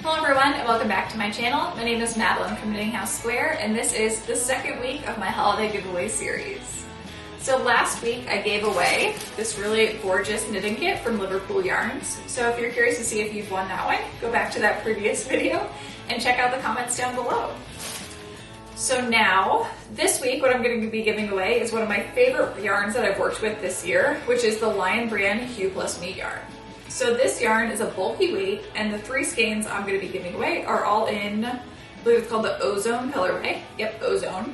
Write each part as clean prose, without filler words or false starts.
Hello everyone and welcome back to my channel. My name is Madeline from KnittingHouseSquare and this is the second week of my holiday giveaway series. So last week I gave away this really gorgeous knitting kit from Liverpool Yarns. So if you're curious to see if you've won that one, go back to that previous video and check out the comments down below. So now, this week what I'm going to be giving away is one of my favorite yarns that I've worked with this year, which is the Lion brand Hue+Me yarn. So this yarn is a bulky weight, and the 3 skeins I'm going to be giving away are all in, I believe it's called the Ozone colorway. Yep, Ozone.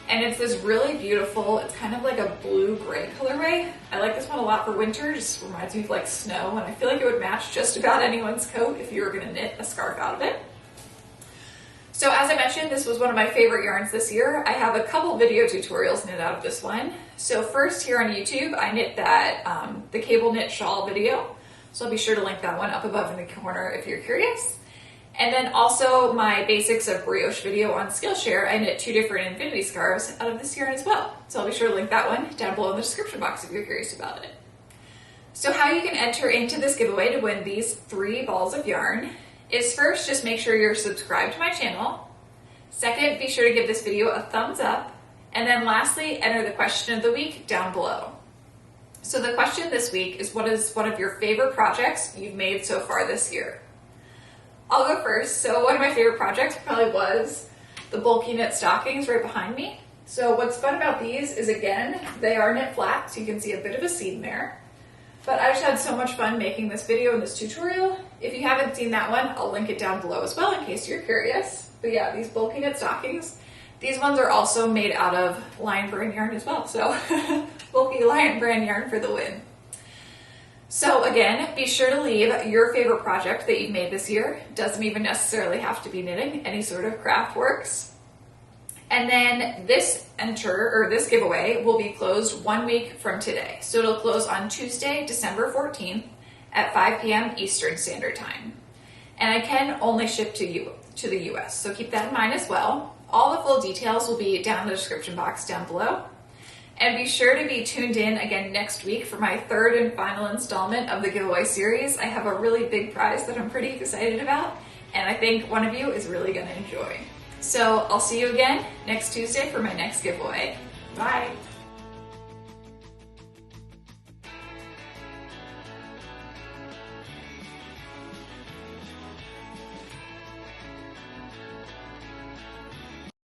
And it's this really beautiful, it's kind of like a blue-gray colorway. I like this one a lot for winter, just reminds me of like snow, and I feel like it would match just about anyone's coat if you were going to knit a scarf out of it. So as I mentioned, this was one of my favorite yarns this year. I have a couple video tutorials knit out of this one. So first here on YouTube, I knit that, the cable knit shawl video. So I'll be sure to link that one up above in the corner if you're curious. And then also my basics of Brioche video on Skillshare. I knit 2 different infinity scarves out of this yarn as well. So I'll be sure to link that one down below in the description box if you're curious about it. So how you can enter into this giveaway to win these 3 balls of yarn is first, just make sure you're subscribed to my channel. Second, be sure to give this video a thumbs up. And then lastly, enter the question of the week down below. So the question this week is, what is one of your favorite projects you've made so far this year? I'll go first. So one of my favorite projects probably was the bulky knit stockings right behind me. So what's fun about these is, again, they are knit flat, so you can see a bit of a seam there. But I just had so much fun making this video and this tutorial. If you haven't seen that one, I'll link it down below as well in case you're curious. But yeah, these bulky knit stockings, these ones are also made out of Lion brand yarn as well. So bulky Lion brand yarn for the win. So again, be sure to leave your favorite project that you've made this year. Doesn't even necessarily have to be knitting, any sort of craft works. And then this giveaway will be closed 1 week from today. So it'll close on Tuesday, December 14th at 5 p.m. Eastern Standard Time. And I can only ship to the US, so keep that in mind as well. All the full details will be down in the description box down below. And be sure to be tuned in again next week for my 3rd and final installment of the giveaway series. I have a really big prize that I'm pretty excited about, and I think one of you is really going to enjoy. So I'll see you again next Tuesday for my next giveaway. Bye!